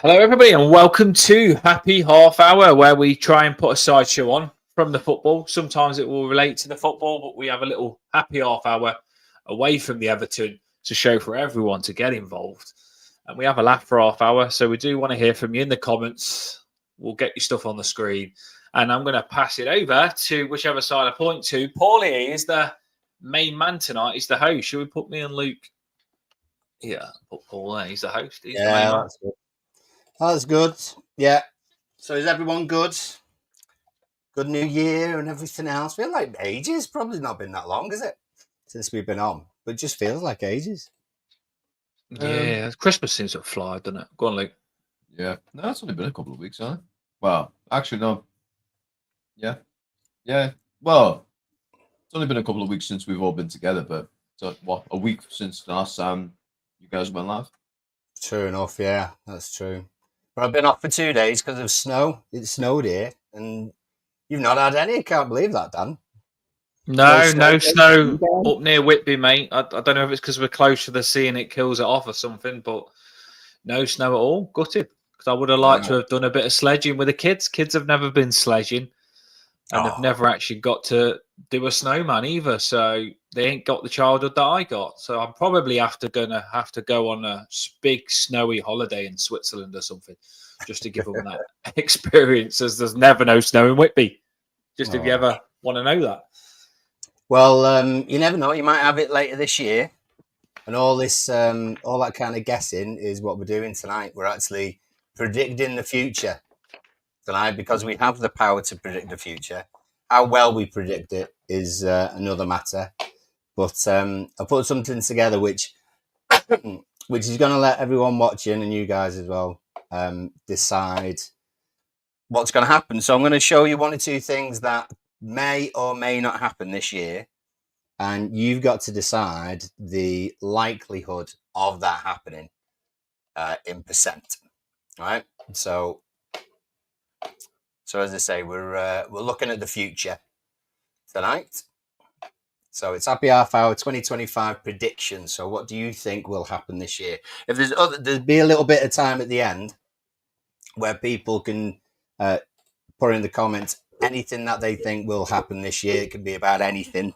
Hello, everybody, and welcome to Happy Half Hour, where we try and put a sideshow on from the football. Sometimes it will relate to the football, but we have a little happy half hour away from the Everton to show for everyone to get involved. And we have a laugh for half hour, so we do want to hear from you in the comments. We'll get your stuff on the screen, and I'm going to pass it over to whichever side I point to. Paulie is the main man tonight. He's the host. Should we put me and Luke? Yeah, put Paul there. He's the host. He's the main man. That's good. That's good. Yeah. So is everyone good? Good New Year and everything else. Feel like ages. Probably not been that long, is it? Since we've been on, but it just feels like ages. Yeah, Christmas seems to have fly, doesn't it? Go on, Luke. Yeah, no, it's only been a couple of weeks, hasn't it? Well, actually, no. Yeah. Well, it's only been a couple of weeks since we've all been together, but so what? A week since last time you guys went live. True enough. Yeah, that's true. But I've been off for 2 days because of snow. It snowed here, and you've not had any. I can't believe that, Dan. No snow up near Whitby, mate. I don't know if it's because we're close to the sea and it kills it off or something, but no snow at all. Gutted, because I would have liked to have done a bit of sledging with the kids. Kids have never been sledging, and have never actually got to do a snowman either. So they ain't got the childhood that I got. So I'm probably gonna have to go on a big snowy holiday in Switzerland or something, just to give them that experience. As there's never no snow in Whitby. Just if you ever want to know that. Well, you never know. You might have it later this year. And all this, all that kind of guessing is what we're doing tonight. We're actually predicting the future tonight because we have the power to predict the future. How well we predict it is another matter. But I put something together which is going to let everyone watching and you guys as well decide what's going to happen. So I'm going to show you one or two things that may or may not happen this year. And you've got to decide the likelihood of that happening in percent. All right. So as I say, we're looking at the future tonight. So it's Happy Half Hour 2025 predictions. So what do you think will happen this year? If there'll be a little bit of time at the end where people can put in the comments anything that they think will happen this year. It can be about anything,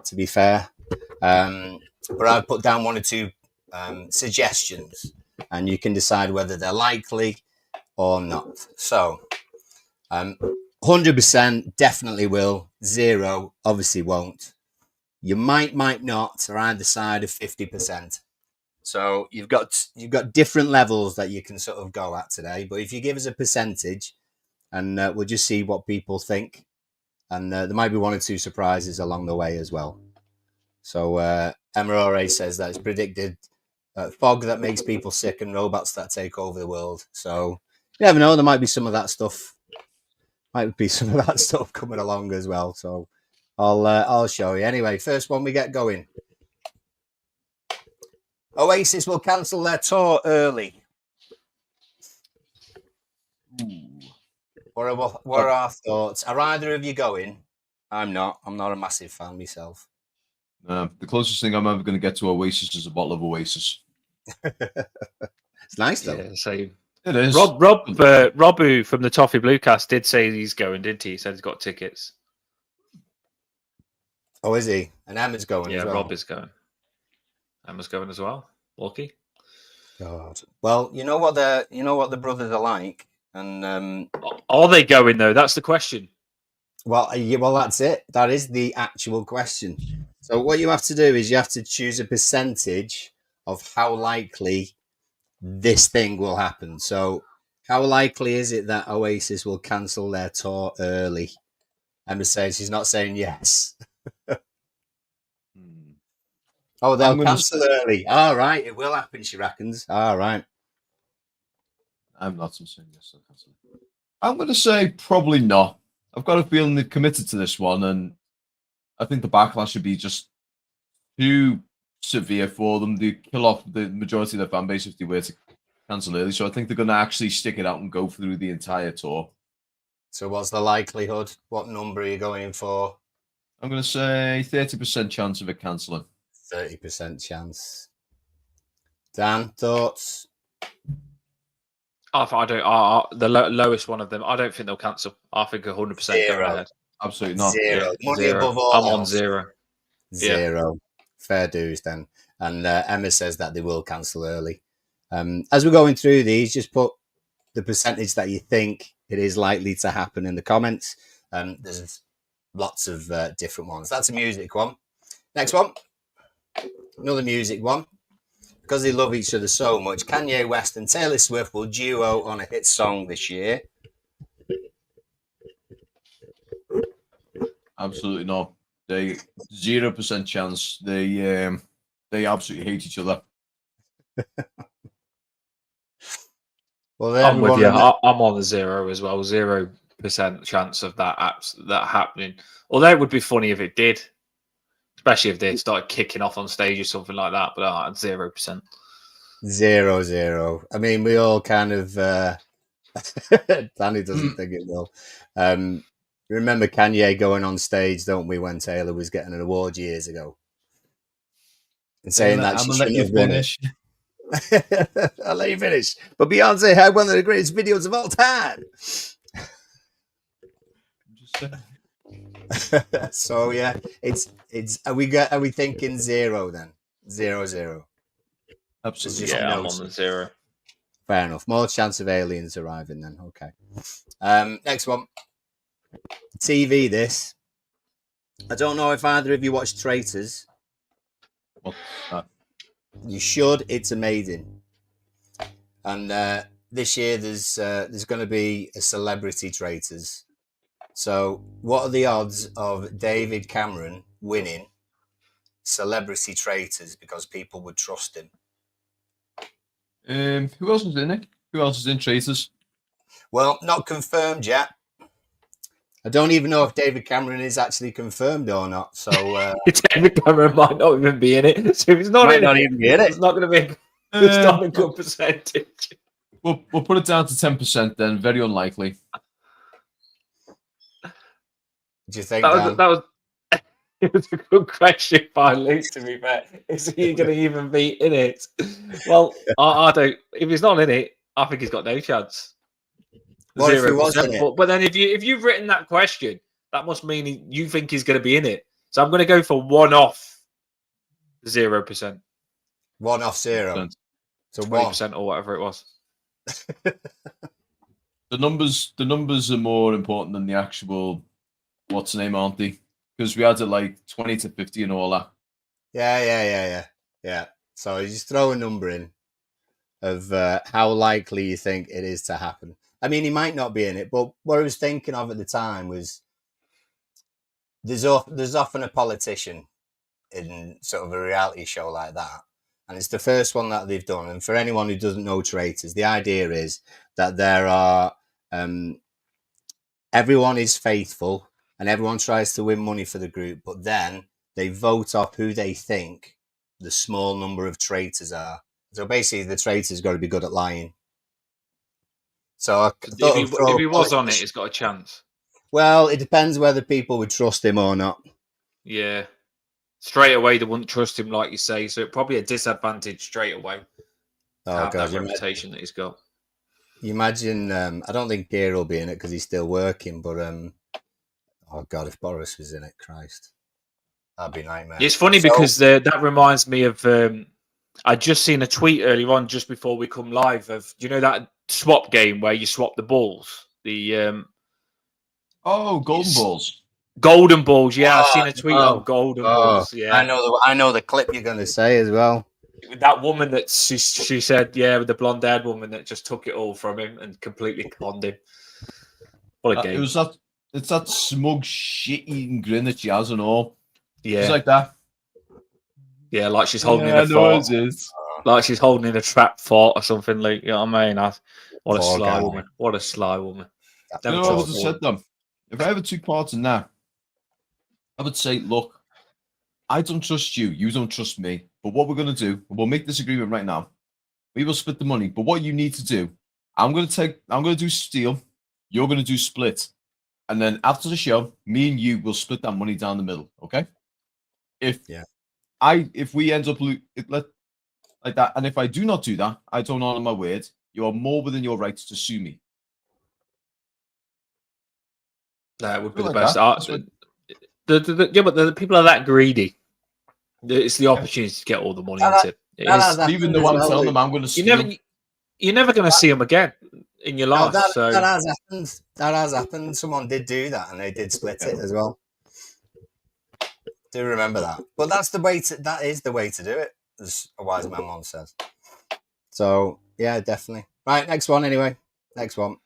to be fair. But I've put down one or two suggestions, and you can decide whether they're likely or not. So 100% definitely will. 0 obviously won't. You might not, or either side of 50%. So you've got different levels that you can sort of go at today. But if you give us a percentage, and we'll just see what people think, and there might be one or two surprises along the way as well. So Emerore says that it's predicted fog that makes people sick and robots that take over the world. So you never know, there might be some of that stuff. Coming along as well. So I'll show you. Anyway, first one we get going. Oasis will cancel their tour early. What are our thoughts? Are either of you going? I'm not. I'm not a massive fan myself. The closest thing I'm ever going to get to Oasis is a bottle of Oasis. It's nice though. Yeah, so it is. Robu from the Toffee Bluecast did say he's going, didn't he? He said he's got tickets. Oh, is he? And Emma's going as well. Rob is going. Emma's going as well. Lucky. God. Well, you know what the brothers are like. And are they going though? That's the question. Well, that's it. That is the actual question. So what you have to do is you have to choose a percentage of how likely this thing will happen. So how likely is it that Oasis will cancel their tour early? Emma says she's not saying yes. Oh, they'll cancel early. All right, it will happen, she reckons. All right. I'm not saying yes. I'm going to say probably not. I've got a feeling they've committed to this one, and I think the backlash should be just too severe for them. They kill off the majority of their fan base if they were to cancel early. So I think they're going to actually stick it out and go through the entire tour. So what's the likelihood? What number are you going for? I'm going to say 30% chance of it cancelling. 30% chance. Dan, thoughts? I don't. Lowest one of them. I don't think they'll cancel. I think 100% go Zero. ahead. Absolutely not. Zero. Yeah, Money zero. above all I'm on else. 0. Zero. Fair dues then. And Emma says that they will cancel early. As we're going through these, just put the percentage that you think it is likely to happen in the comments. There's lots of different ones. That's a music one. Next one. Another music one. Because they love each other so much, Kanye West and Taylor Swift will duo on a hit song this year. Absolutely not. They 0% chance. They absolutely hate each other. Well, I'm with you. I'm on the 0 as well. 0% chance of that happening. Although it would be funny if it did, especially if they started kicking off on stage or something like that. But 0%. 0-0. I mean, we all kind of. Danny doesn't think it will. Remember Kanye going on stage, don't we, when Taylor was getting an award years ago, and saying that she shouldn't have won it. I'll let you finish. But Beyonce had one of the greatest videos of all time. So yeah, it's. Are we thinking 0 then? 0-0. Absolutely. Yeah, I'm on the 0. Fair enough. More chance of aliens arriving then. Okay. Next one. TV. This. I don't know if either of you watched Traitors. What's that? You should. It's amazing. And this year there's going to be a celebrity Traitors. So what are the odds of David Cameron winning celebrity Traitors because people would trust him? Who else is in it? Who else is in Traitors? Well, not confirmed yet. I don't even know if David Cameron is actually confirmed or not. So David Cameron might not even be in it. So if it's not might in not it, even be in it. it's not going to be. It's not a good percentage. We'll put it down to 10% then. Very unlikely. Do you think that was it was a good question finally, to be fair. Is he going to even be in it? Well, I don't. If he's not in it, I think he's got no chance. What if he was in it? But then if you've written that question, that must mean you think he's going to be in it. So I'm going to go for 1 off 0%. 1 off 0. So 20% or whatever it was. The numbers are more important than the actual what's the name, aren't they? Because we had it like 20 to 50 and all that. Yeah. So you just throw a number in of how likely you think it is to happen. I mean, he might not be in it, but what I was thinking of at the time was there's often a politician in sort of a reality show like that. And it's the first one that they've done. And for anyone who doesn't know Traitors, the idea is that there are everyone is faithful and everyone tries to win money for the group, but then they vote off who they think the small number of traitors are. So basically, the traitor's got to be good at lying. So if he was on it, he's got a chance. Well, it depends whether people would trust him or not. Yeah. Straight away, they wouldn't trust him, like you say. So probably a disadvantage straight away. Oh, God. That reputation that he's got. You imagine, I don't think Keir will be in it because he's still working, but oh, God, if Boris was in it, Christ. That'd be a nightmare. It's funny because that reminds me of, I just seen a tweet earlier on just before we come live of, do you know that swap game where you swap the balls? The golden balls. Golden balls, yeah. I've seen a tweet on golden balls. Yeah, I know the clip you're going to say as well. With that woman that she said, yeah, with the blonde-haired woman that just took it all from him and completely conned him. What a game! It's that smug, shit-eating grin that she has and all. Yeah, it's like that. Yeah, like she's holding in a fort. Like she's holding in a trap fort or something. Like, you know what I mean? What a sly woman! What a sly woman! You know what I would have said them? If I ever took part in that, I would say, look, I don't trust you. You don't trust me. But what we're going to do, we'll make this agreement right now. We will split the money. But what you need to do, I'm going to do steal. You're going to do split. And then after the show, me and you will split that money down the middle. Okay? If we end up like that, and if I do not do that, I don't honor my word, you are more within your rights to sue me. That would be Something the like best. that. That's what- Yeah, but the people are that greedy. It's the opportunity to get all the money into it. It that is- has And even happened though as I'm well, telling Luke. them I'm going to you're sue, never going to see them again in your No, life. that so has happened. That has happened. Someone did do that, and they did split it as well. Do remember that. But that's the way to. That is the way to do it, as a wise man once says. So yeah, definitely. Right, next one. Anyway, next one.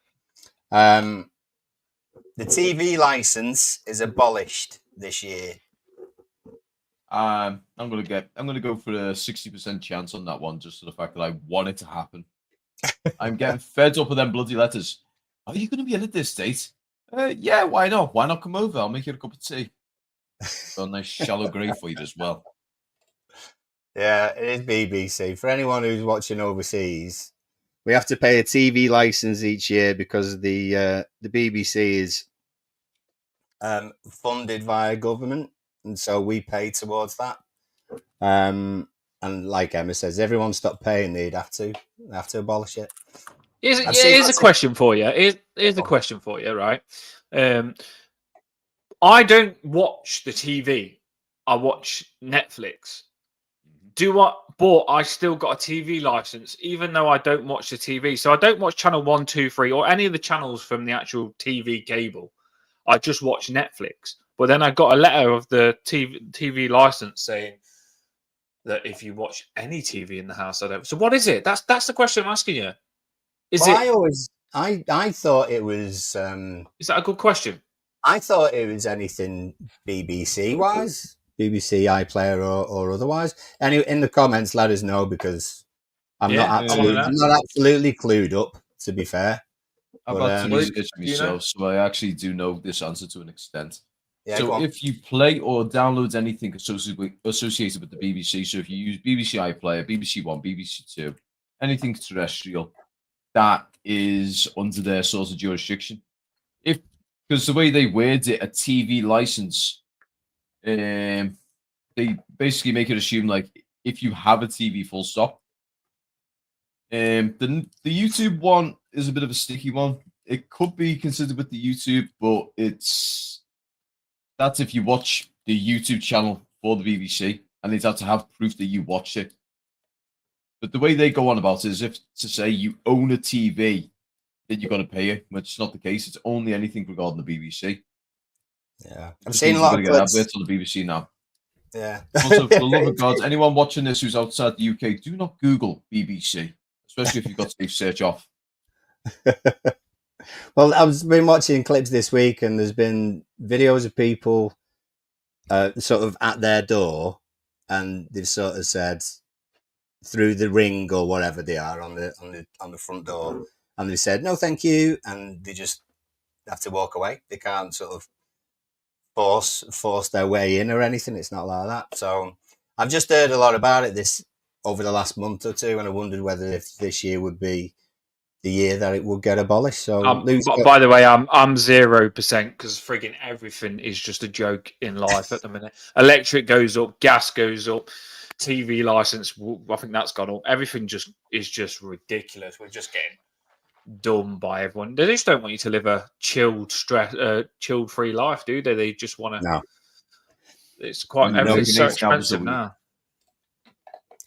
The TV license is abolished this year. I'm going to go for a 60% chance on that one, just for the fact that I want it to happen. I'm getting fed up with them bloody letters. Are you going to be in at this date? Yeah, why not? Why not come over? I'll make you a cup of tea. Got a nice shallow grave for you as well. Yeah, it is BBC. For anyone who's watching overseas, we have to pay a TV license each year because the BBC is funded via government, and so we pay towards that. And like Emma says, everyone stopped paying. They have to abolish it. Here's a question for you. Here's a question for you, right? I don't watch the TV. I watch Netflix. But I still got a TV license, even though I don't watch the TV. So I don't watch channel 1, 2, 3, or any of the channels from the actual TV cable. I just watch Netflix. But then I got a letter of the TV license saying that if you watch any TV in the house, I don't. So what is it? That's the question I'm asking you. I thought it was. Is that a good question? I thought it was anything BBC wise, BBC iPlayer or otherwise. Anyway, in the comments, let us know because I'm not absolutely clued up. To be fair, I've got some research myself, so I actually do know this answer to an extent. Yeah, so if you play or download anything associated with the BBC, so if you use BBC iPlayer, BBC One, BBC Two, anything terrestrial, that is under their sort of jurisdiction. Because the way they word it, a TV license, they basically make it assume like if you have a TV, full stop. The YouTube one is a bit of a sticky one. It could be considered with the YouTube, but that's if you watch the YouTube channel for the BBC, and they'd have to have proof that you watched it. But the way they go on about it is if to say you own a TV, then you've got to pay it, which is not the case. It's only anything regarding the BBC. Yeah, I'm seeing a lot of clips on the BBC now. Yeah. Also, for the love of God, anyone watching this who's outside the UK, do not Google BBC, especially if you've got safe search off. Well, I've been watching clips this week, and there's been videos of people sort of at their door, and they've sort of said through the ring or whatever they are on the front door, and they said no, thank you, and they just have to walk away. They can't sort of force their way in or anything. It's not like that. So I've just heard a lot about it over the last month or two, and I wondered whether if this year would be the year that it would get abolished. So, by the way, I'm 0% because frigging everything is just a joke in life at the minute. Electric goes up, gas goes up, TV license. I think that's gone up. Everything is just ridiculous. We're just getting dumb by everyone. They just don't want you to live a chilled, free life, do they? They just want to. No. It's quite everything's so expensive now.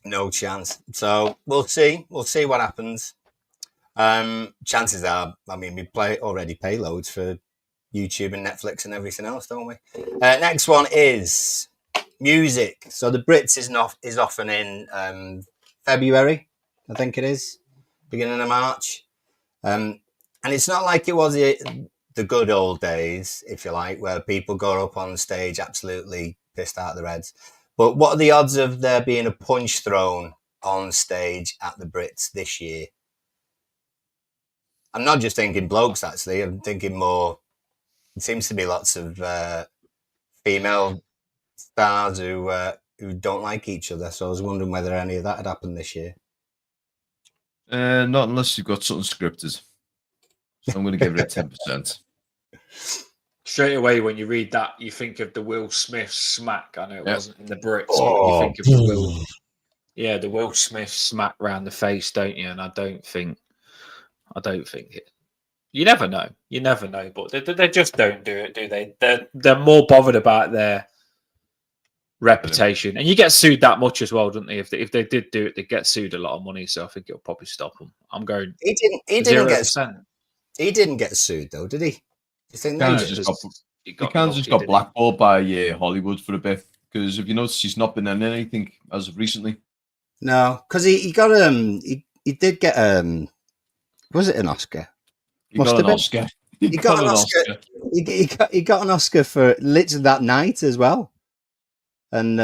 No chance. So we'll see. We'll see what happens. Chances are, I mean, we already pay loads for YouTube and Netflix and everything else, don't we? Next one is music. So the Brits is often in February, I think it is, beginning of March. And it's not like it was the good old days, if you like, where people go up on stage absolutely pissed out of their heads. But what are the odds of there being a punch thrown on stage at the Brits this year? I'm not just thinking blokes, actually. I'm thinking more. It seems to be lots of female stars who don't like each other. So I was wondering whether any of that had happened this year. Not unless you've got something scripted. So I'm going to give it a 10%. Straight away, when you read that, you think of the Will Smith smack. I know it wasn't in the Brits, but you think of the Will Smith smack round the face, don't you? And I don't think I don't think it. You never know. You never know. But they just don't do it, do they? They're more bothered about their reputation, and you get sued that much as well, don't they? If they did do it, they get sued a lot of money. So I think it'll probably stop them. I'm going. He didn't get sued though, did he? Do you think Kind they of did? he just got blackballed by Hollywood for a bit because if you notice, he's not been in anything as of recently. No, because he got he did get was it an Oscar? He got an Oscar. He got an Oscar. He got an Oscar for literally that night as well. And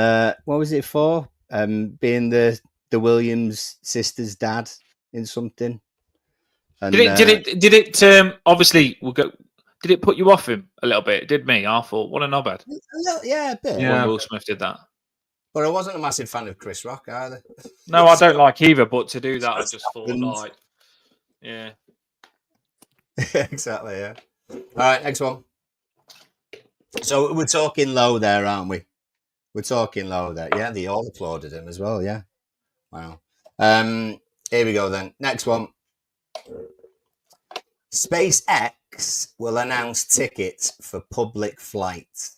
what was it for? Being the Williams sisters' dad in something. And, did it? Obviously, we'll go. Did it put you off him a little bit? It did me. I thought, what a knobhead. Yeah, a bit. When Will Smith did that. But I wasn't a massive fan of Chris Rock either. No, I don't like either. But to do that, I just thought, like, yeah. Exactly, yeah. All right, next one. So we're talking low there, aren't we? We're talking low there. Yeah, they all applauded him as well, yeah. Wow. Here we go then. Next one. SpaceX will announce tickets for public flights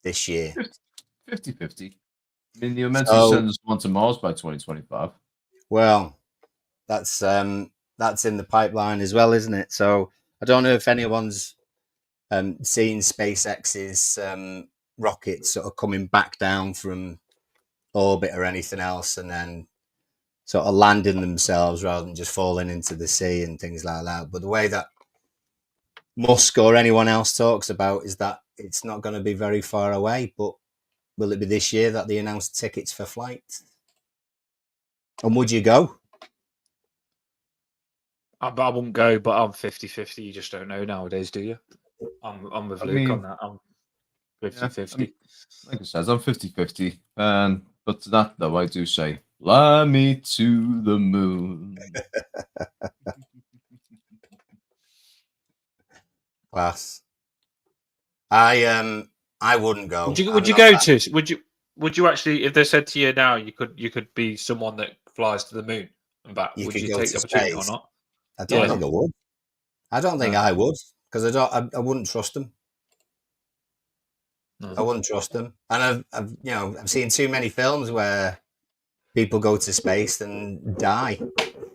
this year. 50-50. I mean, you're meant to send us one to Mars by 2025. Well, that's in the pipeline as well, isn't it? So I don't know if anyone's seen SpaceX's rockets sort of coming back down from orbit or anything else, and then sort of landing themselves rather than just falling into the sea and things like that. But the way that Musk or anyone else talks about is that it's not going to be very far away. But will it be this year that they announce tickets for flight? And would you go? I wouldn't go, but I'm 50-50. You just don't know nowadays, do you? I'm with Luke on that. I'm 50-50. Like I said, I'm 50-50. But to that, though, I do say, fly me to the moon. Class. I wouldn't go. Would you actually, if they said to you now you could be someone that flies to the moon and back, would you take the opportunity or not? I don't think I would. I don't think I would, because I wouldn't trust them. No. I wouldn't trust them. And I've seen too many films where people go to space and die.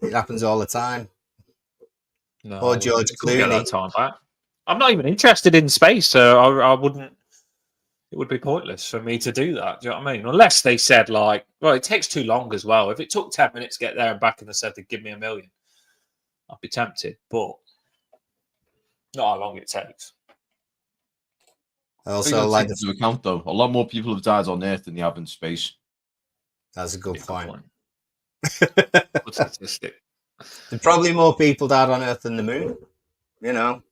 It happens all the time. No, or George Clooney. That time back. I'm not even interested in space, so I wouldn't. It would be pointless for me to do that. Do you know what I mean? Unless they said like, well, it takes too long as well. If it took 10 minutes to get there and back, and they said they'd give me $1 million, I'd be tempted. But not how long it takes. I also like to account though. A lot more people have died on Earth than they have in space. That's a good point. Good statistic. There's probably more people died on Earth than the moon.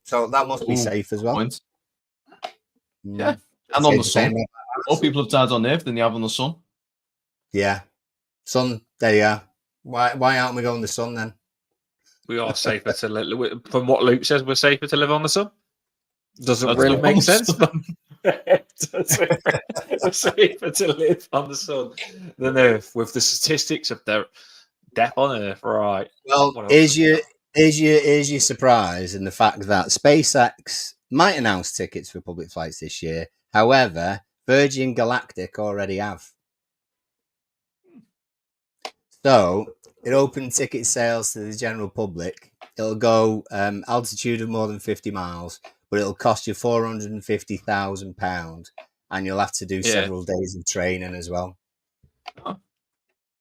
So that must be safe as well. Point. Yeah, and on the sun, more people have died on Earth than they have on the sun. Yeah, sun. There you are. Why aren't we going to the sun then? We are safer to live. From what Luke says, we're safer to live on the sun. Doesn't really make sense. We're safer to live on the sun than Earth with the statistics of their death on Earth, right? Well, is your surprise in the fact that SpaceX might announce tickets for public flights this year? However, Virgin Galactic already have. So it opened ticket sales to the general public. It'll go altitude of more than 50 miles, but it'll cost you £450,000, and you'll have to do several days of training as well.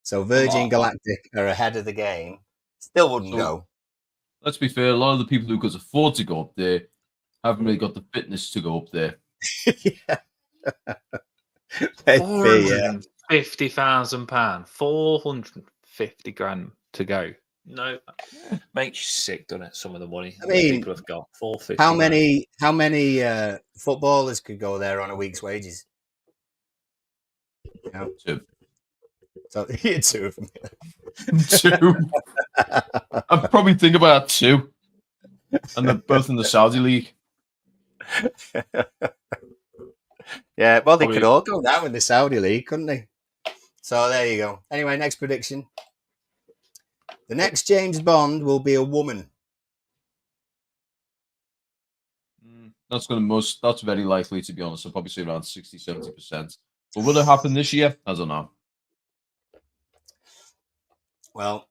So Virgin Galactic are ahead of the game. Still wouldn't go. Let's be fair, a lot of the people who could afford to go up there haven't really got the fitness to go up there. Yeah. £450,000, 450 grand to go. No, makes you sick, doesn't it? Some of the money people have got. 450. How many footballers could go there on a week's wages? Two. So two of them. Two. I'd probably think about two, and they're both in the Saudi league. Yeah, well, they could all go down in the Saudi league, couldn't they? So there you go. Anyway, next prediction. The next James Bond will be a woman. That's that's very likely, to be honest. I'll probably say around 60-70%. But will it happen this year? I don't know. Well,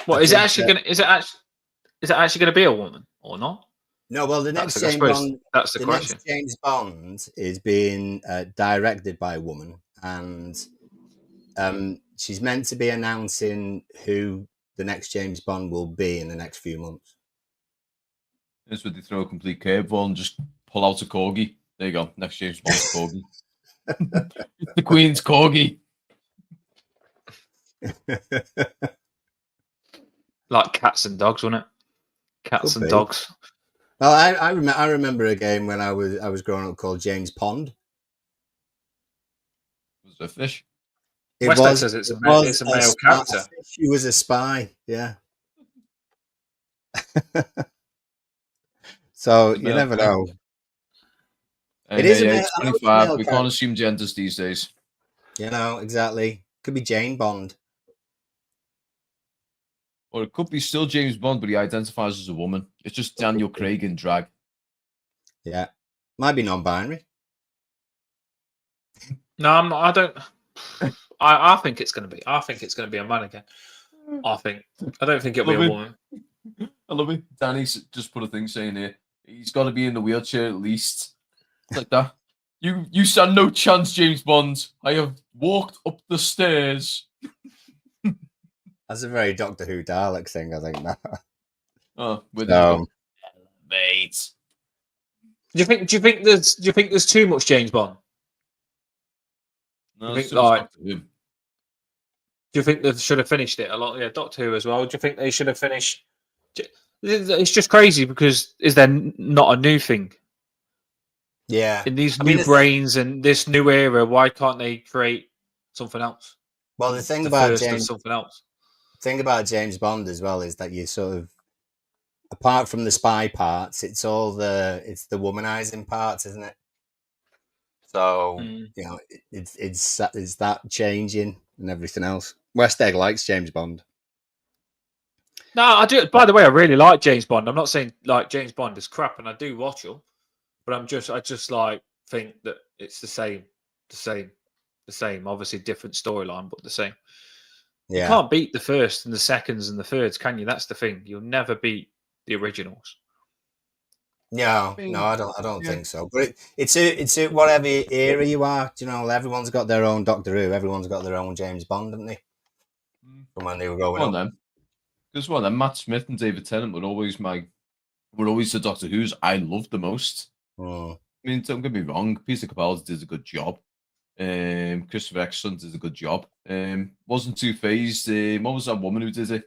What is it actually going? Is it actually going to be a woman or not? No. Well, the next That's, James Bond. That's the question. Next James Bond is being directed by a woman, and she's meant to be announcing who the next James Bond will be in the next few months. This would they throw a complete curveball and just pull out a corgi. There you go. Next James Bond's corgi. The Queen's corgi. Like cats and dogs, wasn't it? Cats and dogs. Well, I remember a game when I was growing up called James Pond. Was it a fish? Western says it's a male character. She was a spy, yeah. So you never know. It is a 25. We can't assume genders these days. You know, exactly. Could be Jane Bond. Or it could be still James Bond, but he identifies as a woman. It's just Daniel Craig in drag. Yeah. Might be non-binary. No, I don't. I think it's going to be. I think it's going to be a man again. I don't think it'll be a woman. I love it. Danny's just put a thing saying here. He's got to be in the wheelchair at least. It's like that. You stand no chance, James Bond. I have walked up the stairs. That's a very Doctor Who Dalek thing, I think. Oh, with mate. Do you think there's too much James Bond? No, do you think they should have finished it a lot? Yeah, Doctor Who as well. Do you think they should have finished? It's just crazy because is there not a new thing? Yeah. In these new brains and this new era, why can't they create something else? Well, the thing about James Bond as well is that you sort of, apart from the spy parts, it's the womanizing parts, isn't it? So you know, it's that changing and everything else. West Egg likes James Bond. No, I do. By the way, I really like James Bond. I'm not saying like James Bond is crap, and I do watch them, but I just like think that it's the same. Obviously, different storyline, but the same. Yeah. You can't beat the first and the seconds and the thirds, can you? That's the thing. You'll never beat the originals. No, I don't think so. But it's whatever era you are. You know, everyone's got their own Doctor Who. Everyone's got their own James Bond, haven't they? From when they were growing up. Because Matt Smith and David Tennant were always the Doctor Who's I loved the most. I mean, don't get me wrong, Peter Capaldi did a good job. Christopher Eccleston did a good job. Wasn't too phased. What was that woman who did it?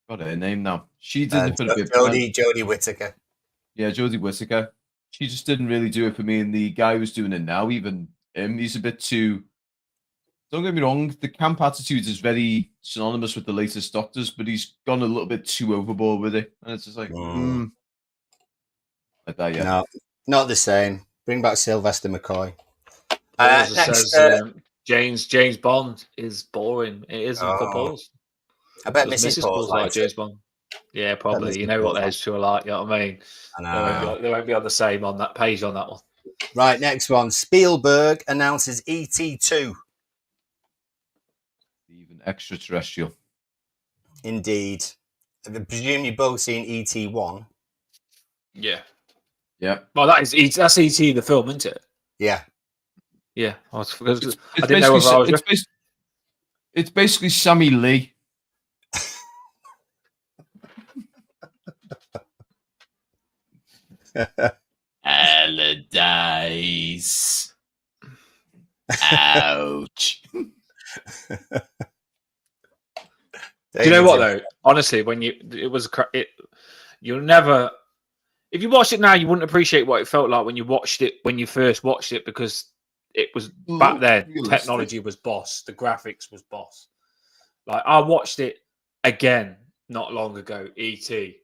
Got her name now. She did it for a bit. Jodie Whittaker. Yeah, Jodie Whittaker. She just didn't really do it for me. And the guy who's doing it now, even he's a bit too. Don't get me wrong, the camp attitude is very synonymous with the latest Doctors, but he's gone a little bit too overboard with it, and it's just like, like that, yeah. No, not the same. Bring back Sylvester McCoy. James Bond is boring. It isn't for Pauls. I bet Mrs. Pauls like James Bond. Yeah, probably. You know what those two are like. You know what I mean? I know. They won't be on the same on that page on that one. Right, next one. Spielberg announces E.T. 2. Even extraterrestrial. Indeed. I presume you've both seen E.T. 1. Yeah. Well, that's E.T. the film, isn't it? Yeah. Yeah. I didn't know if I was. It's basically Sammy Lee. Allardyce. Ouch. Do you know what though? Honestly, you'll never. If you watch it now, you wouldn't appreciate what it felt like when you first watched it, because it was back then. Technology was boss. The graphics was boss. Like I watched it again not long ago, E.T.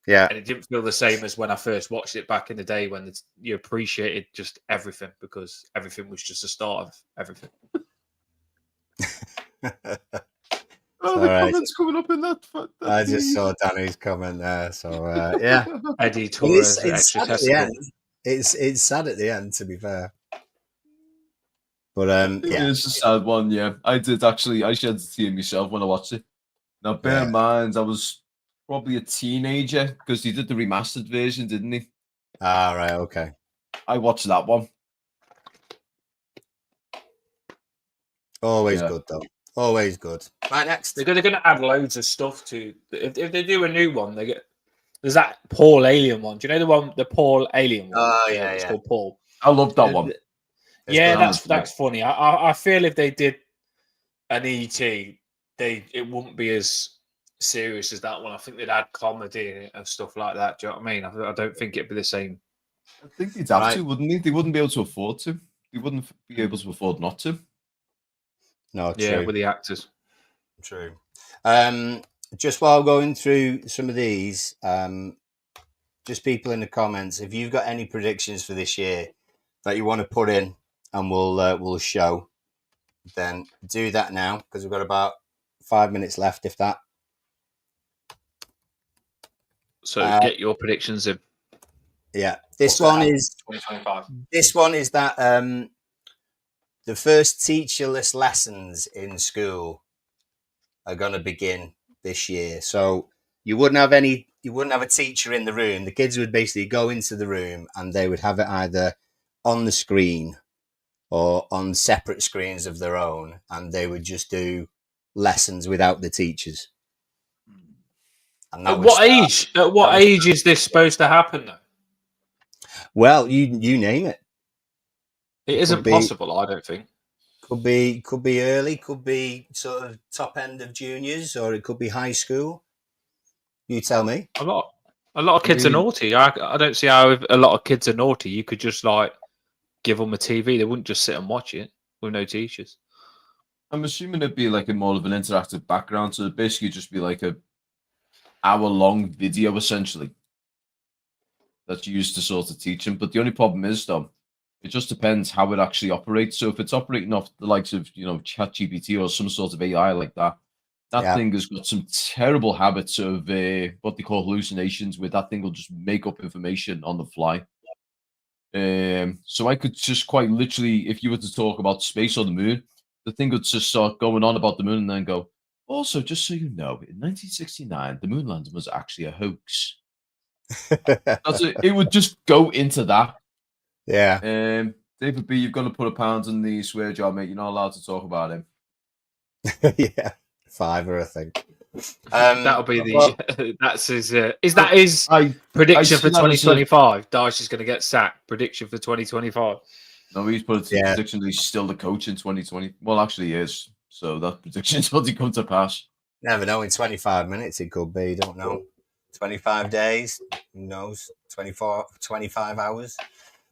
Yeah, and it didn't feel the same as when I first watched it back in the day when you appreciated just everything, because everything was just the start of everything. I comments coming up in that. I just feed. saw Danny's comment there. So yeah, Eddie but Torres, it's extra sad at the testicle. end. It's sad at the end, to be fair. But It yeah, is a sad one. Yeah, I did actually. I shed a tear myself when I watched it. Now, bear Yeah. in mind, I was probably a teenager because he did the remastered version, didn't he? Ah, right, okay. I watched that one. Always Yeah. good though. Always good. Right, next. They're going to add loads of stuff to. If they do a new one, they get. There's that Paul Alien one. Do you know the one, the Paul Alien one? Oh, yeah, It's yeah. called Paul. I love that one. It's Yeah, good. that's funny. I feel if they did an ET, it wouldn't be as serious as that one. I think they'd add comedy in it and stuff like that. Do you know what I mean? I don't think it'd be the same. I think they'd have Right. to, wouldn't they? They wouldn't be able to afford to. They wouldn't be able to afford not to. No, true. Yeah, with the actors. True. Just while going through some of these, just people in the comments, if you've got any predictions for this year that you want to put in and we'll show, then do that now because we've got about 5 minutes left, if that. So get your predictions in Yeah, this one is 2025. This one is that the first teacherless lessons in school are going to begin this year. So you wouldn't have a teacher in the room. The kids would basically go into the room and they would have it either on the screen or on separate screens of their own, and they would just do lessons without the teachers. And that At would what start- age? At what age is this supposed to happen? Though Well, you name it. it isn't Could be- possible. I don't think. Could be early, could be sort of top end of juniors, or it could be high school. You tell me. A lot of kids are Really? naughty. I don't see how if a lot of kids are naughty, you could just like give them a TV. They wouldn't just sit and watch it with no teachers. I'm assuming it'd be like a more of an interactive background, so it'd basically just be like a hour-long video, essentially, that's used to sort of teach them. But the only problem is, though, it just depends how it actually operates. So if it's operating off the likes of, ChatGPT or some sort of AI like that, that Yeah. thing has got some terrible habits of what they call hallucinations, where that thing will just make up information on the fly. So I could just quite literally, if you were to talk about space or the moon, the thing would just start going on about the moon and then go, also, just so you know, in 1969, the moon landing was actually a hoax. That's it. It would just go into that. Yeah. David B, you've got to put a pound in the swear jar, mate. You're not allowed to talk about him. Yeah. $5, I think. That'll be the. well- That's his. Is that his I prediction I for see that as a- 2025? Dyche is going to get sacked. Prediction for 2025. No, he's put it to Yeah. prediction that he's still the coach in 2020. Well, actually, he is. So that prediction's already come to pass. Never know. In 25 minutes, it could be. Don't know. 25 days. Who knows? 25 hours.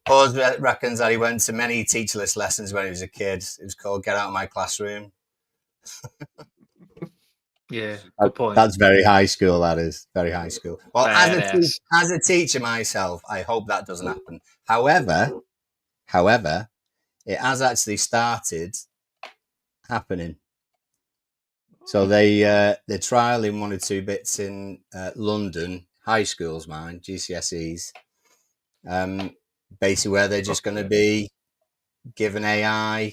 Paul reckons that he went to many teacherless lessons when he was a kid. It was called Get Out of My Classroom. Yeah, good point. That's very high school, that is. Very high school. Well, Badass. as a teacher myself, I hope that doesn't happen. However, it has actually started happening. So they're trialing 1 or 2 bits in London, high schools, mind, GCSEs, basically where they're just going to be given AI,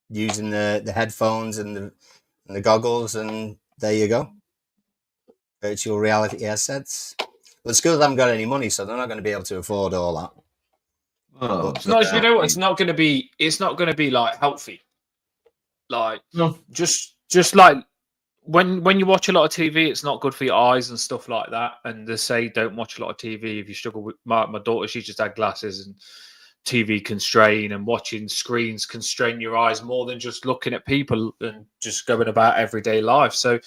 using the headphones and the goggles, and there you go. Virtual reality headsets. But schools haven't got any money, so they're not going to be able to afford all that. Oh, But- No, you know what? It's not going to be. It's not going to be like healthy. Like no. just like when you watch a lot of TV, it's not good for your eyes and stuff like that. And they say don't watch a lot of TV if you struggle with my daughter. She just had glasses, and TV constrain, and watching screens constrain your eyes more than just looking at people and just going about everyday life. So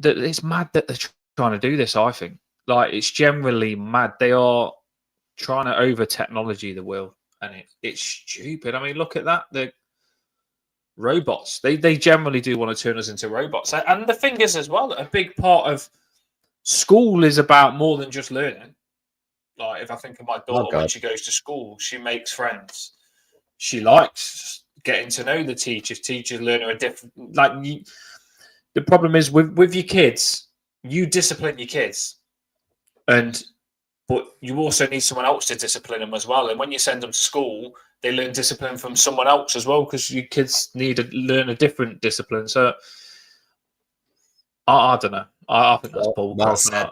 it's mad that they're trying to do this. I think like it's generally mad. They are trying to over technology the will, and it's stupid. I mean, look at that. The robots, they generally do want to turn us into robots. And the thing is as well, a big part of school is about more than just learning. Like if I think of my daughter, when God. she goes to school, she makes friends. She likes getting to know the teachers. Teachers learn a different. The problem is with your kids, you discipline your kids, but you also need someone else to discipline them as well. And when you send them to school, they learn discipline from someone else as well, because your kids need to learn a different discipline. So I don't know. I think that's bull. Well said.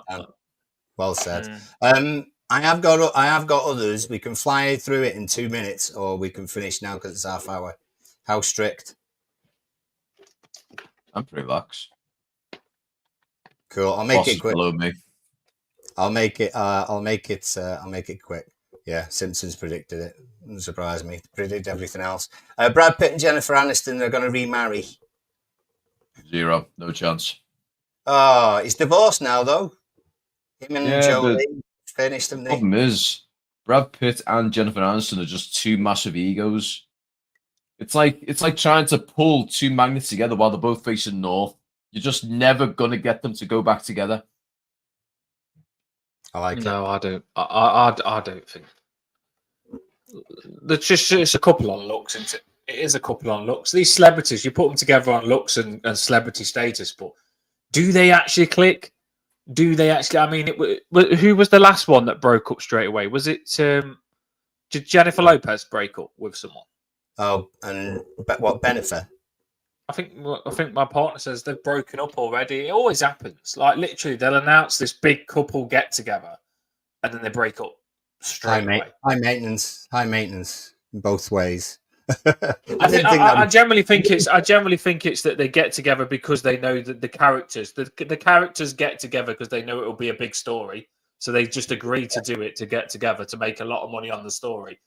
Well said. I have got others. We can fly through it in 2 minutes, or we can finish now because it's half hour. How strict? I'm pretty lax. Cool. I'll make it quick. Below me. I'll make it quick. Yeah, Simpsons predicted it. Doesn't surprise me. Predict everything else. Brad Pitt and Jennifer Aniston are going to remarry. 0. No chance. Oh, he's divorced now, though. Him and Jolie finished, haven't they? The problem is, Brad Pitt and Jennifer Aniston are just two massive egos. It's like trying to pull two magnets together while they're both facing north. You're just never gonna get them to go back together. I like it. No, I don't. I don't think. It's a couple on looks, isn't it? It is a couple on looks. These celebrities, you put them together on looks and celebrity status, but do they actually click? Do they actually? I mean, who was the last one that broke up straight away? Was it did Jennifer Lopez break up with someone? Oh, and what, Bennifer? I think my partner says they've broken up already. It always happens. Like literally, they'll announce this big couple get together, and then they break up straight away. High maintenance, in both ways. I generally think it's that they get together because they know that the characters get together because they know it will be a big story, so they just agree to do it to get together to make a lot of money on the story.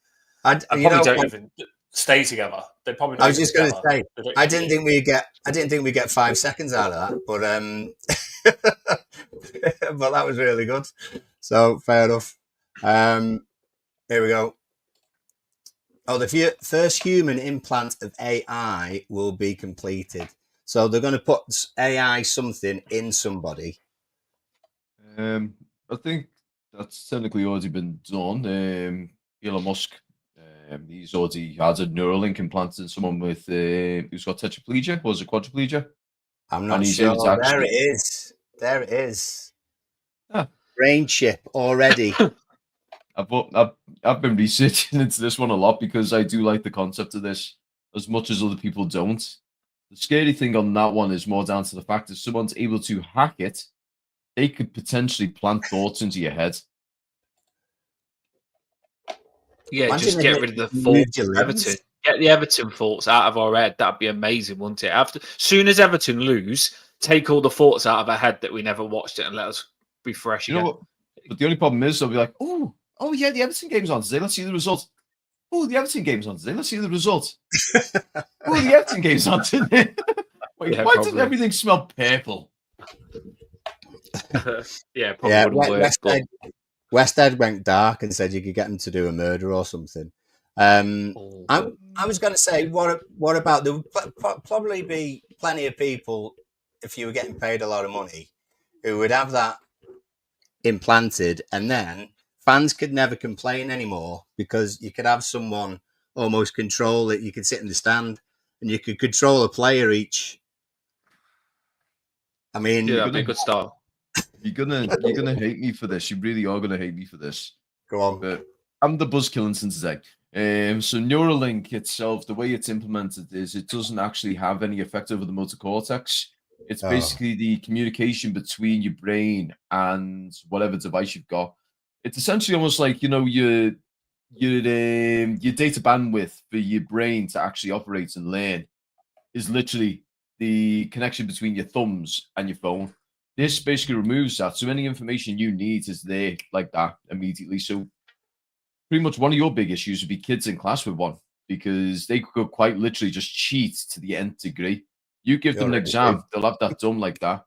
I probably don't even stay together. They probably. I was just going to say, I didn't think we get 5 seconds out of that, but but that was really good. So fair enough. Here we go. Oh, the first human implant of AI will be completed. So they're going to put AI something in somebody. I think that's technically already been done. Elon Musk, he's already had a Neuralink implanted in someone with who's got tetraplegia, or is it quadriplegia? I'm not sure. There it is. There it is. Ah. Brain chip already. I've been researching into this one a lot because I do like the concept of this as much as other people don't. The scary thing on that one is more down to the fact that if someone's able to hack it, they could potentially plant thoughts into your head. Yeah, just get rid of the thoughts of Everton. Get the Everton thoughts out of our head. That'd be amazing, wouldn't it? Soon as Everton lose, take all the thoughts out of our head that we never watched it and let us be fresh again. You know what? But the only problem is they'll be like, oh yeah, the Everton game's on today. Let's see the results. Oh, the Everton game's on today. Let's see the results. Oh, the Everton game's on today. Wait, why does everything smell purple? Yeah, probably wouldn't work. West Ed went dark and said you could get them to do a murder or something. I was going to say, what about, there would probably be plenty of people, if you were getting paid a lot of money, who would have that implanted, and then fans could never complain anymore because you could have someone almost control it. You could sit in the stand and you could control a player each. I mean, yeah, that'd be a good start. You're gonna hate me for this. You really are gonna hate me for this. Go on. But I'm the Buzz Killington today. So Neuralink itself, the way it's implemented is it doesn't actually have any effect over the motor cortex. It's basically the communication between your brain and whatever device you've got. It's essentially almost like, your data bandwidth for your brain to actually operate and learn is literally the connection between your thumbs and your phone. This basically removes that. So any information you need is there like that immediately. So pretty much one of your big issues would be kids in class with one, because they could quite literally just cheat to the nth degree. You give them an exam, they'll have that done like that.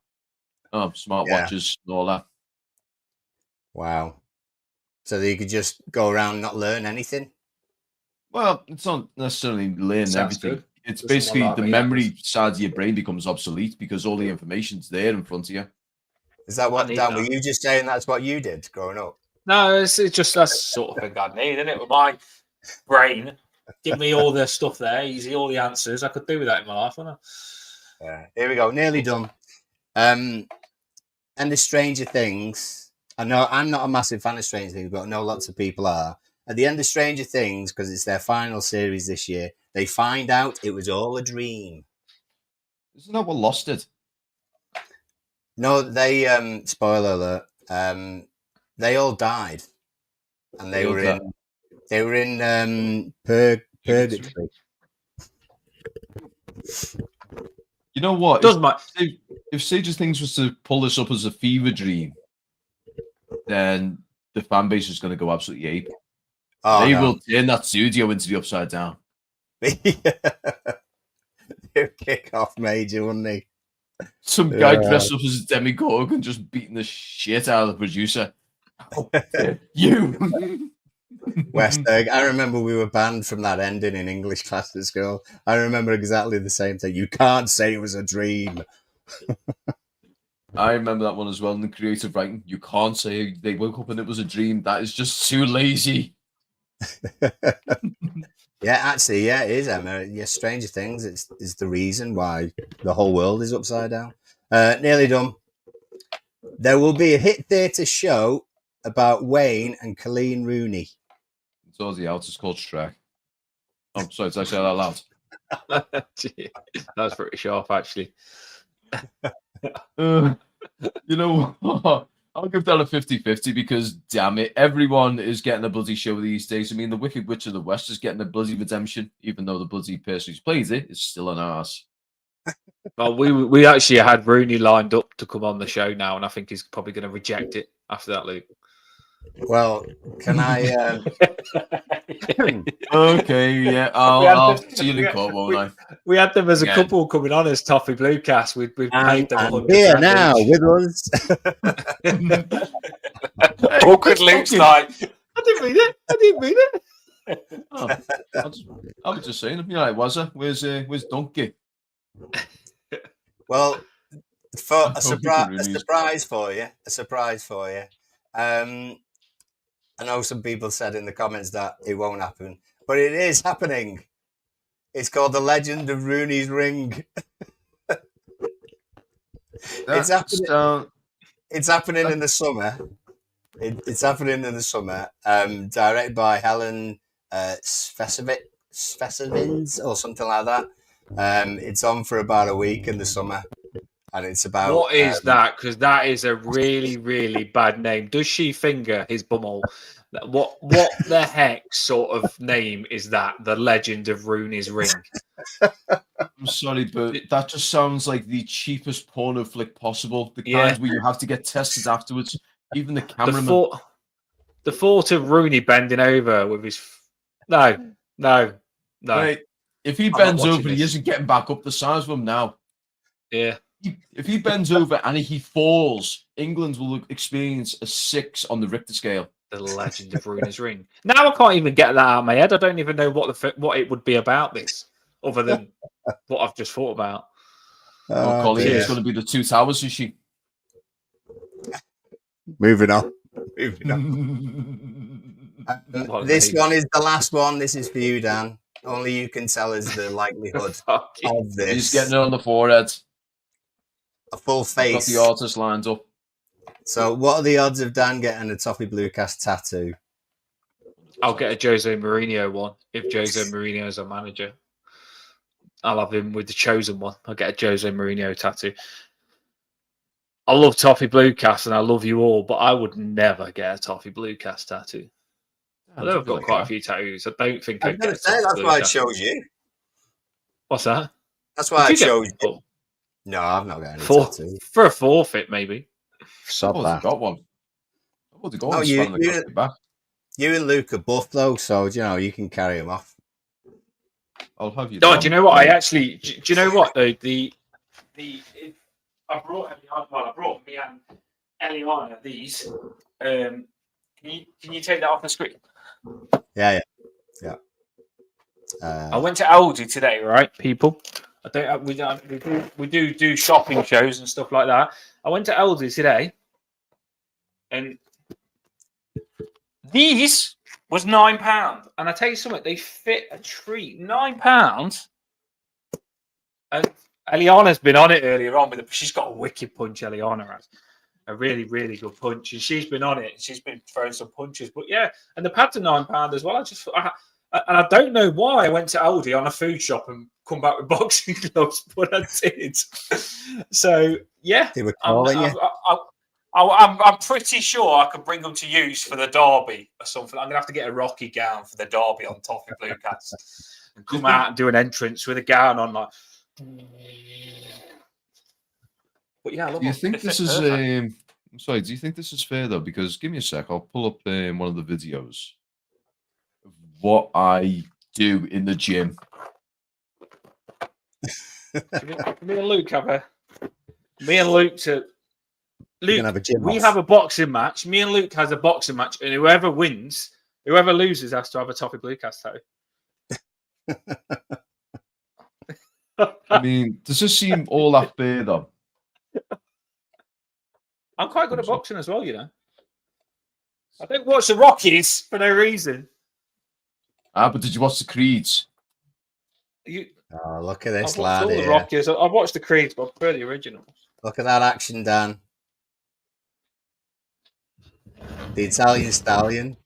Oh, smartwatches and all that. Wow. So that you could just go around and not learn anything? Well, it's not necessarily learn everything. Good. It's basically the memory side of your brain becomes obsolete because all the information's there in front of you. Is that what, Dan, were you just saying that's what you did growing up? No, it's just that's sort of thing I need, isn't it? With my brain, give me all the stuff there, easy, all the answers. I could do with that in my life, wouldn't I? Here we go. Nearly done. And the Stranger Things. I know I'm not a massive fan of Stranger Things, but I know lots of people are. At the end of Stranger Things, because it's their final series this year, they find out it was all a dream. Isn't that what Lost did? No, they spoiler alert. They all died, and they were in purgatory. You know what? Doesn't matter. If Stranger Things was to pull this up as a fever dream, then the fan base is going to go absolutely ape. Oh, They no. will turn that studio into the Upside Down. They'd kick off major, wouldn't they? Some guy dressed up as a Demigorgon and just beating the shit out of the producer. You! Westberg. I remember we were banned from that ending in English class at school. I remember exactly the same thing. You can't say it was a dream. I remember that one as well in the creative writing. You can't say they woke up and it was a dream. That is just too lazy. Yeah, actually, yeah, it is, Emma. Yeah, Stranger Things is the reason why the whole world is upside down. Nearly done. There will be a hit theatre show about Wayne and Colleen Rooney. It's already out. It's called Shrek. Oh, sorry, did I say that out loud? That's pretty sharp, actually. You know what? I'll give that a 50-50 because, damn it, everyone is getting a bloody show these days. I mean, the Wicked Witch of the West is getting a bloody redemption, even though the bloody person who's played it is still an arse. Well, we actually had Rooney lined up to come on the show now, and I think he's probably going to reject it after that, Luke. Well, can I... Okay, yeah, I'll see you in court, won't I? We had them as a Yeah. couple coming on as Toffee Bluecast. We've paid them And 100 here grand now each. with us. Awkward Luke's like, I didn't mean it. Oh, I was just saying, was I? Where's Donkey? Well, for a Rooney's. surprise for you. I know some people said in the comments that it won't happen, but it is happening. It's called The Legend of Rooney's Ring. It's happening. It's happening in the summer. It's happening in the summer. Directed by Helen Svesevins or something like that. It's on for about a week in the summer, and it's about What is that? Because that is a really, really bad name. Does she finger his bumhole? What the heck sort of name is that? The Legend of Rooney's Ring. I'm sorry, but that just sounds like the cheapest porno flick possible. The kind where you have to get tested afterwards. Even the cameraman. The thought of Rooney bending over with his... No. Right. If he bends over, he isn't getting back up the size of him now. Yeah. If he bends over and he falls, England will experience a 6 on the Richter scale. The Legend of Rooney's Ring. Now I can't even get that out of my head. I don't even know what it would be about this, other than what I've just thought about. Colleen, it's going to be the Two Towers, is she? Moving on. This one is the last one. This is for you, Dan. Only you can tell us the likelihood of this. He's getting it on the forehead. A full face. Got the artist lined up. So, what are the odds of Dan getting a Toffee Bluecast tattoo? I'll get a Jose Mourinho one if Jose Mourinho is a manager. I'll have him with the chosen one. I'll get a Jose Mourinho tattoo. I love Toffee Bluecast and I love you all, but I would never get a Toffee Bluecast tattoo. I know I've got quite a few tattoos. I don't think I'd get a Toffee that's why I Bluecast. chose you. What's that? That's why I chose you. Oh, No, I've not got any for a forfeit, maybe. Sod I've that. got one. I've already got No, one. you- spanning across the back. You and Luke are buff though, so you can carry them off. I'll have you. No, down. do you know what? I actually. Do you know what though? I brought me and Eliana these. Can you take that off the screen? Yeah. I went to Aldi today, right, people? We do shopping shows and stuff like that. I went to Aldi today, and these was £9. And I tell you something, they fit a treat. £9. And Eliana's been on it earlier on with it. She's got a wicked punch, Eliana has. A really, really good punch. And she's been on it. She's been throwing some punches. But yeah, and the pads are £9 as well. And I don't know why I went to Aldi on a food shop and come back with boxing gloves, but I did. So yeah, They were calling you. I'm pretty sure I could bring them to use for the derby or something. I'm gonna have to get a Rocky gown for the derby on Toffee Blue Cats and come out and do an entrance with a gown on, like. But yeah, I love Do you them. think They this fit is perfect. I'm sorry, do you think this is fair though? Because give me a sec, I'll pull up one of the videos of what I do in the gym. Me and Luke have a. Me and Luke to. Luke, have a gym we off. have a boxing match. Me and Luke has a boxing match, and whoever wins, whoever loses has to have a Toffee Blue Cast toe. I mean, does this seem all that fair though? I'm quite good at boxing as well, you know. I don't watch the Rockies for no reason. But did you watch the Creeds? Oh, look at I've this watched lad all the here. Rockies. I've watched the Creeds, but I prefer the originals. Look at that action, Dan. The Italian Stallion.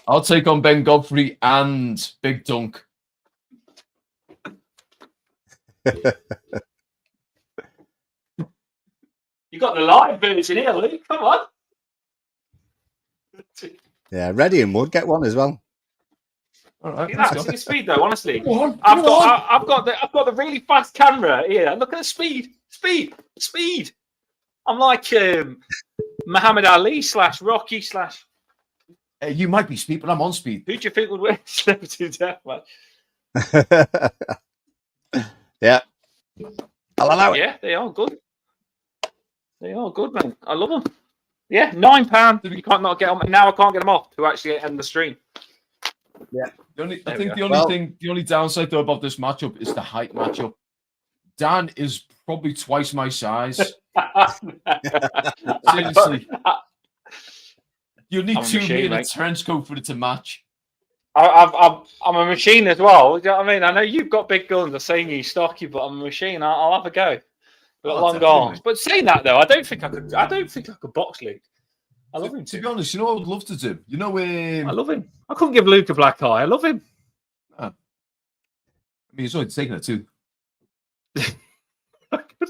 I'll take on Ben Godfrey and Big Dunk. You got the live version here, Luke. Come on. Yeah, Ready and Wood get one as well. All right, That's the speed, though. Honestly, Go on, I've go on. got the really fast camera here. Look at the speed. I'm like Muhammad Ali / Rocky / You might be speed, but I'm on speed. Who do you think would win Celebrity Deathmatch? Yeah. I'll allow it. Yeah, they are good. They are good, man. I love them. Yeah, £9. You can't not get them. Now I can't get them off to actually end the stream. Yeah. I think the only downside though about this matchup is the height matchup. Dan is probably twice my size. Seriously. You need I'm a 2 machine, me in a mate. trench coat for it to match. I'm a machine as well. Do you know what I mean? I know you've got big guns. I'm saying you stocky, but I'm a machine. I'll have a go. Got long definitely. arms. But saying that though, I don't think I could box Luke. I love him. To be honest, you know what I would love to do? You know, I love him. I couldn't give Luke a black eye. I love him. I mean, he's only taking it too.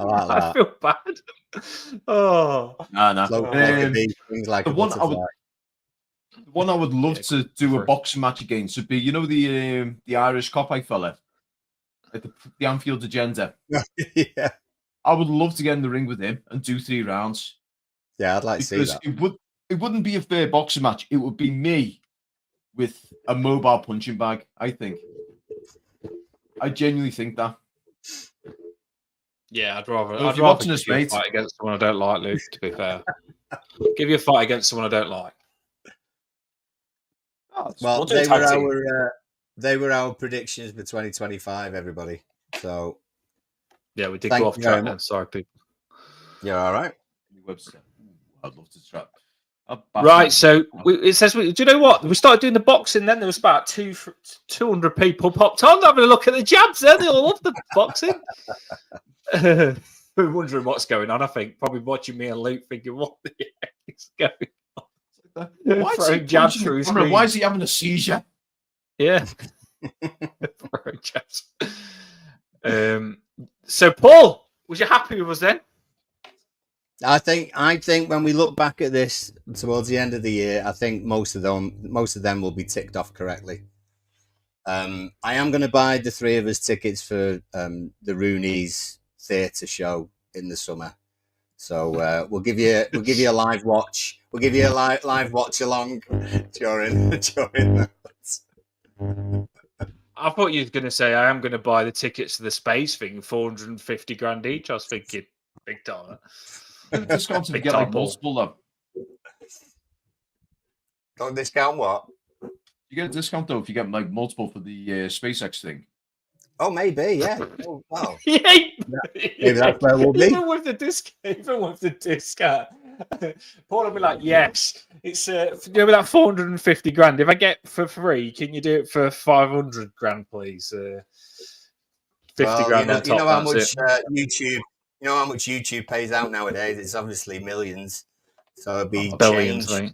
I feel bad. Oh, Nah. Things like The a one I would- butterfly. The one I would love Yeah, to do a for- boxing match against would be, you know, the Irish cop-eye fella at the Anfield Agenda. Yeah. I would love to get in the ring with him and do 3 rounds. Yeah, I'd like to see Because that. it wouldn't be a fair boxing match. It would be me with a mobile punching bag, I think. I genuinely think that. yeah. I'd rather. So if I'd you're rather watching this, give you a mate- fight against someone I don't like, Luke. To be fair, give you a fight against someone I don't like. Well, we'll do a tag team. they were our predictions for 2025, everybody. So Yeah, we did Thank go off you very track then. much. Sorry, people. you're all right. Webster. I'd love to try. Right, so it says, do you know what? We started doing the boxing then. There was about 200 people popped on having a look at the jabs then. They all love the boxing. We're wondering what's going on, I think. Probably watching me and Luke thinking, what the heck is going on? Why is, he Throwing jabs punching through the his camera? screen. Why is he having a seizure? Yeah. Throwing jabs. So, Paul, was you happy with us then? I think when we look back at this towards the end of the year, I think most of them will be ticked off correctly. I am going to buy the 3 of us tickets for the Rooney's theatre show in the summer. So we'll give you a live watch. We'll give you a live watch along during that. I thought you were going to say I am going to buy the tickets to the space thing, 450 grand each. I was thinking, big dollar. Discount if you Big get like time, Paul. multiple though. Don't discount what? You get a discount though if you get like multiple for the SpaceX thing. Oh, maybe, yeah. Oh, wow. Yeah, Maybe that's where we'll be. Even with the discount, Paul will be like, yes, it's that 450 grand. If I get for free, can you do it for 500 grand, please? 50 grand on top. You know how much YouTube. You know how much YouTube pays out nowadays? It's obviously millions. So it'd be billions, change. mate.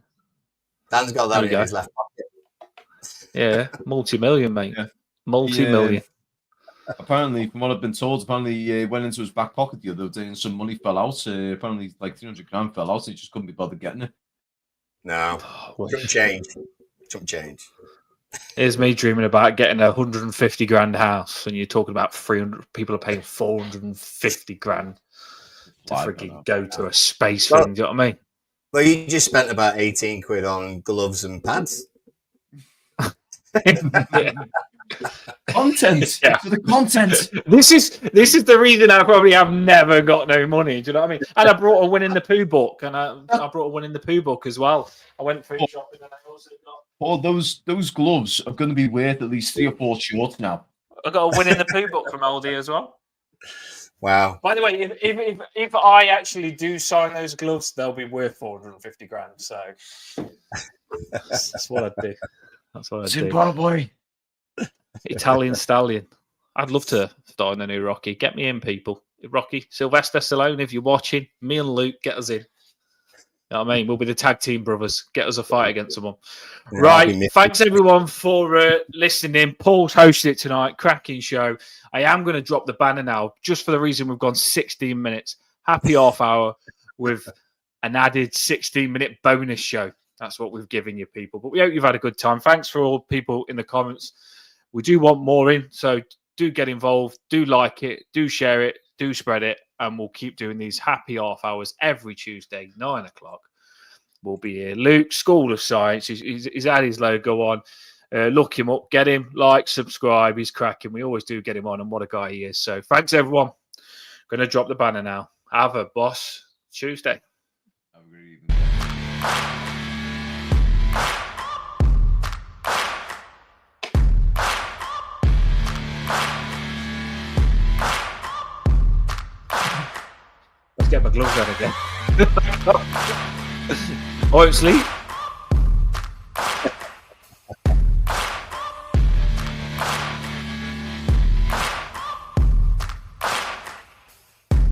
Dan's got that in his left pocket. Yeah, multi-million, mate. Yeah. Multi-million. Apparently, from what I've been told, he went into his back pocket the other day and some money fell out. Apparently, like 300 grand fell out. So he just couldn't be bothered getting it. No, chump change. Chump change. Here's me dreaming about getting a 150 grand house, and you're talking about 300 people are paying 450 grand to freaking go to a space thing. Do you know what I mean? Well, you just spent about 18 quid on gloves and pads. Content. Yeah. For the content. This is the reason I probably have never got no money. Do you know what I mean? And I brought a Winnie the Pooh book, and I brought a Winnie the Pooh book as well. I went food shopping, and I also got. Oh, those gloves are going to be worth at least 3 or 4 shorts now. I got a Winnie the Pooh book from Aldi as well. Wow. By the way, if I actually do sign those gloves, they'll be worth 450 grand. So that's what I do. That's what I do. Zimbabwe. Italian stallion. I'd love to start in the new Rocky. Get me in, people. Rocky, Sylvester Stallone, if you're watching, me and Luke, get us in. You know what I mean? We'll be the tag team brothers. Get us a fight against someone. Yeah, right. Thanks, everyone, for listening. Paul's hosted it tonight. Cracking show. I am going to drop the banner now, just for the reason we've gone 16 minutes. Happy half hour with an added 16-minute bonus show. That's what we've given you, people. But we hope you've had a good time. Thanks for all people in the comments. We do want more in, so do get involved. Do like it. Do share it. Do spread it. And we'll keep doing these happy half hours every Tuesday, 9 o'clock. We'll be here. Luke, School of Science. He's had his logo on. Look him up. Get him. Like, subscribe. He's cracking. We always do get him on, and what a guy he is. So thanks, everyone. Going to drop the banner now. Have a boss Tuesday. Have a good evening. Let's get my gloves on again. I won't sleep.